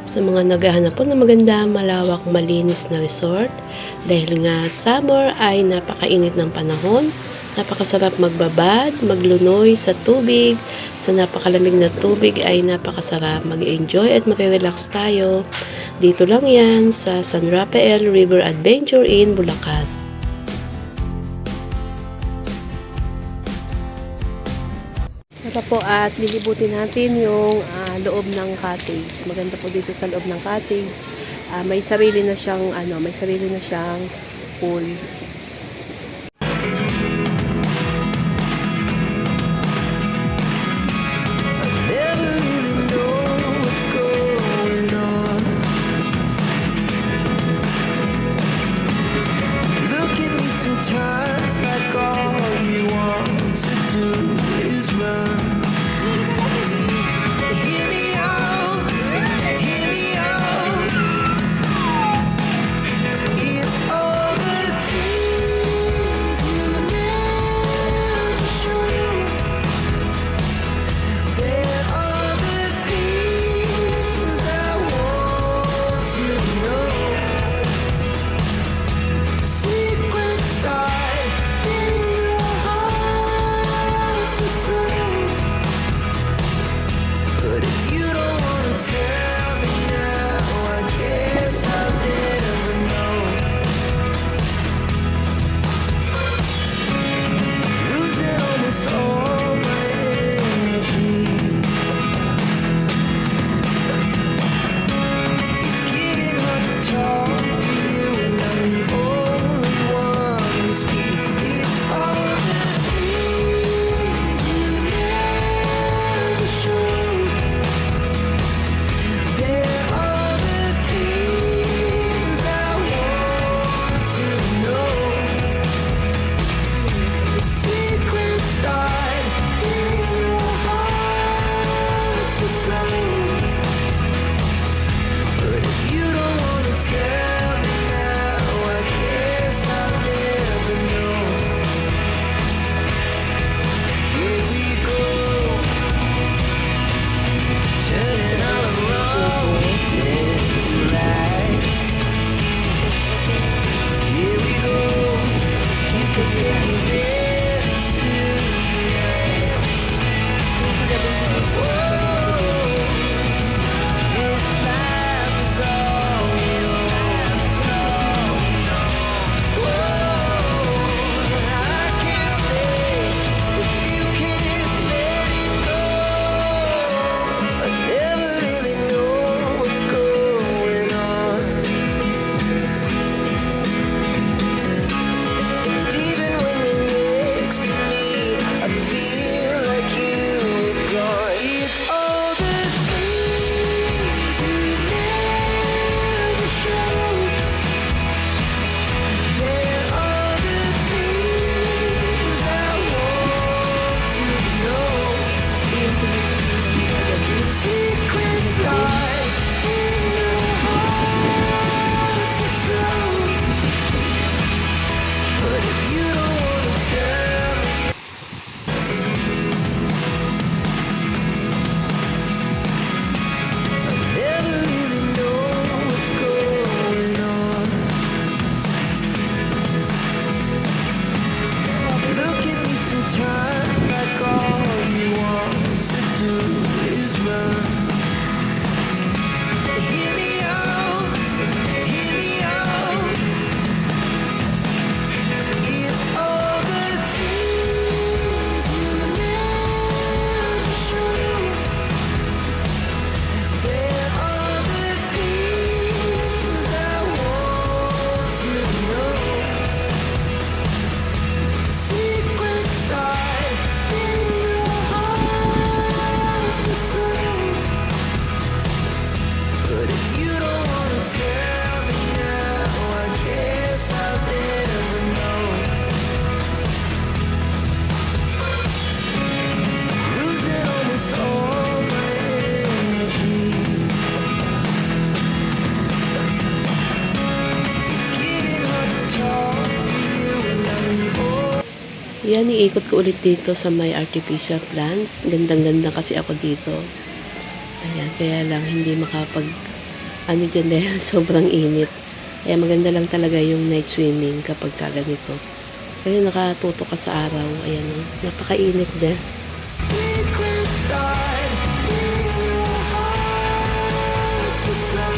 Sa mga naghahanap po ng maganda, malawak, malinis na resort. Dahil nga summer ay napakainit ng panahon, napakasarap magbabad, maglunoy sa tubig. Sa napakalamig na tubig ay napakasarap mag-enjoy at mag-relax tayo. Dito lang yan sa San Rafael River Adventure in Bulacan. Ito po at lilibutin natin yung loob ng cottage. Maganda po dito sa loob ng cottage. May sarili na siyang pool. Sometimes like all you want to do is run. Hear me out, hear me out. If all the things you never show, there are the things I want to know. Secrets start in your heart so slow. But if you don't wanna tell me now, I guess I'll never know. Losing almost all my energy. It's getting hard to talk to you, and I'm the only one who speaks. It's all the things you never show. There are the things I want to know. The secrets start in your heart so slow. But if you don't wanna tell me now, I guess I'll never know. Here we go, turning all the wrongs into rights. Here we go, you can take me there tonight. Whoa, this life is all we know. Whoa, I can't stay if you can't let it go. I never really know what's going on. And even when you're next to me, I feel like you're gone. It's all the things you never show. There are the things I want to know. Secrets lie in your heart so slow. But if you don't wanna tell me, I never really know what's going on. Look at me sometimes like all you want to do is run. Hear me out, hear me out. If all the things you never show, there are the things I want to know. Secrets start in your heart so slow. But if you don't wanna tell me now, I guess I'll never know. Losing almost all my energy. It's getting hard to talk to you, and I'm the only. Yan, iikot ko ulit dito sa may artificial plants. Gandang-ganda kasi ako dito. Ayan, kaya lang hindi ano dyan dahil sobrang init. Kaya maganda lang talaga yung night swimming kapag kaganito. Kasi nakatutok ka sa araw. Ayan, napakainit din. Secret start in your heart so slow.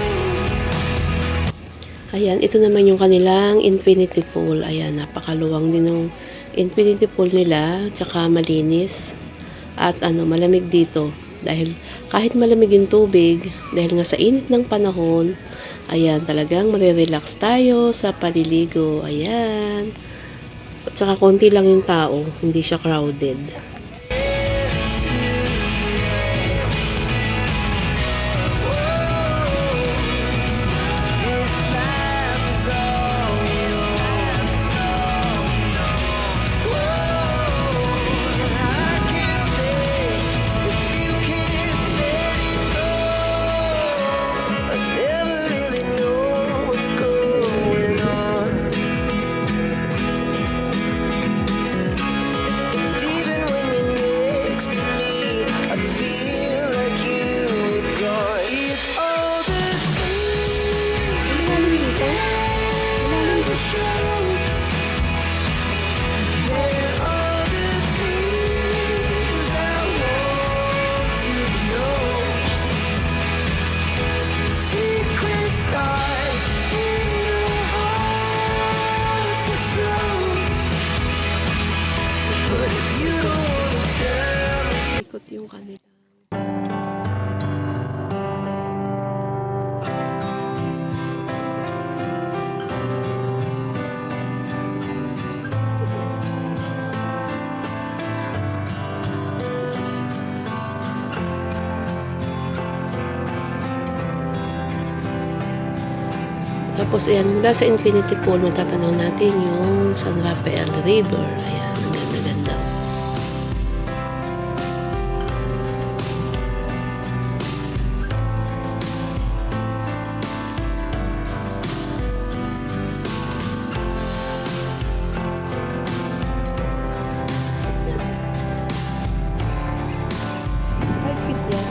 Ayan, ito naman yung kanilang infinity pool. Ayan, napakaluwang din yung infinity pool nila. Tsaka malinis. At malamig dito. Dahil kahit malamig yung tubig, dahil nga sa init ng panahon, ayan, talagang marirelax tayo sa paliligo. Ayan. At saka konti lang yung tao, hindi siya crowded. This life is all we know. I can't stay if you can't let it go. I never really know what's going on. And even when you're next to me, I feel like you were gone. It's all the things you show. There are the things I want to know. Secret start in your heart so slow. But if you don't wanna tell me. Ikot yung kanila. Tapos, ayan, mula sa infinity pool, matatanaw natin yung San Rafael River. Ayan, ang ganda-ganda. Ay, cute yan.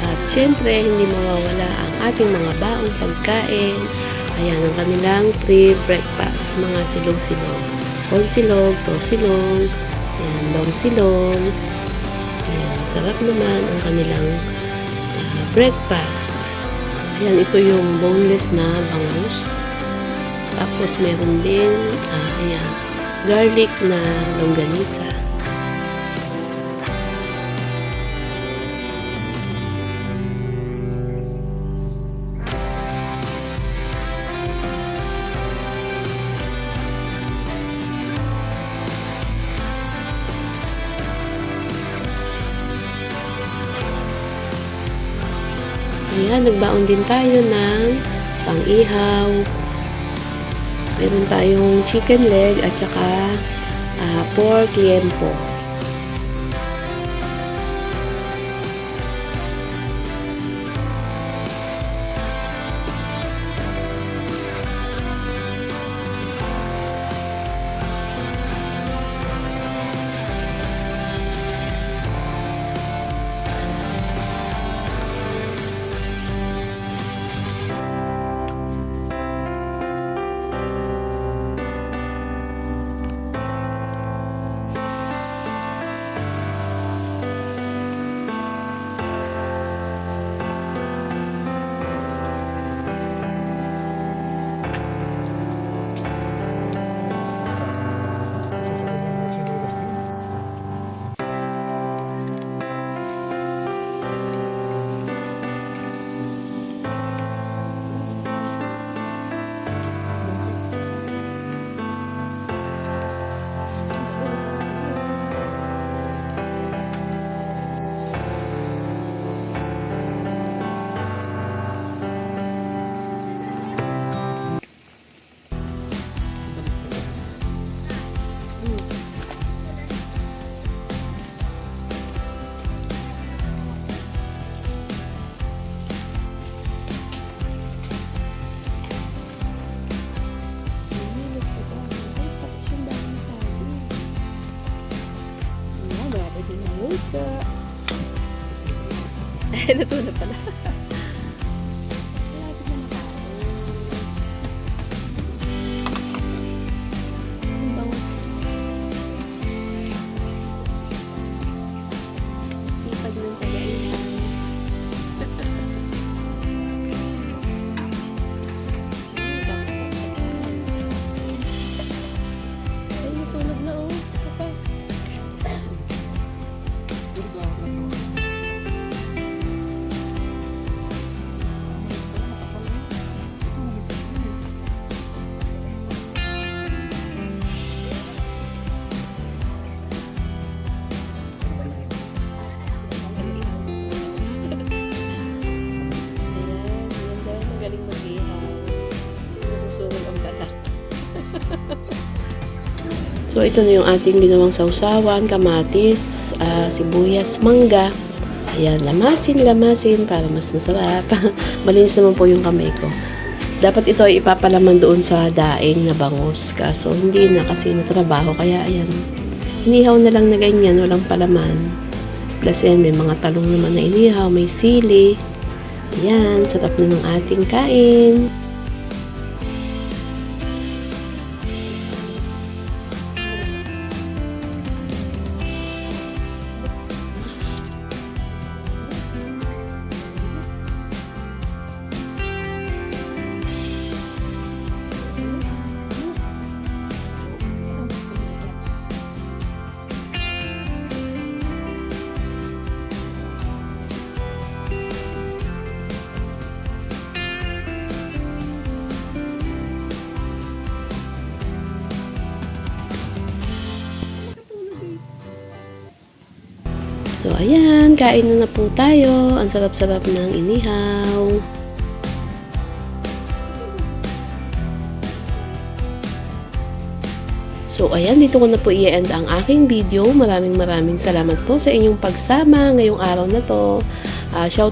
At syempre, hindi mawawala ang ating mga baong pagkain. Ayan, ang kanilang pre-breakfast. Mga silog-silog. Whole silog, to silog, ayan, long silog. Ayan, sarap naman ang kanilang breakfast. Ayan, ito yung boneless na bangus. Tapos meron din, ayan, garlic na longganisa. Ayan, nagbaon din tayo ng pang-ihaw. Meron tayong chicken leg at saka pork liempo. Ay, luto na pala. Sipag ng tagainan. Ay, nasunog na oh. Papa. Magaling mag-ihaw. Nasusunog ang balat. So, ito na yung ating ginawang sausawan, kamatis, sibuyas, mangga. Ayan, lamasin para mas masarap. Malinis naman po yung kamay ko. Dapat ito ay ipapalaman doon sa daing na bangus. Kaso, hindi na kasi natrabaho. Kaya, ayan, inihaw na lang na ganyan, walang palaman. Plus, ayan, may mga talong naman na inihaw, may sili. Ayan, sarap na ng ating kain. So, ayan, kain na po tayo. Ang sarap-sarap ng inihaw. So, ayan, dito ko na po i-end ang aking video. Maraming salamat po sa inyong pagsama ngayong araw na to. Shout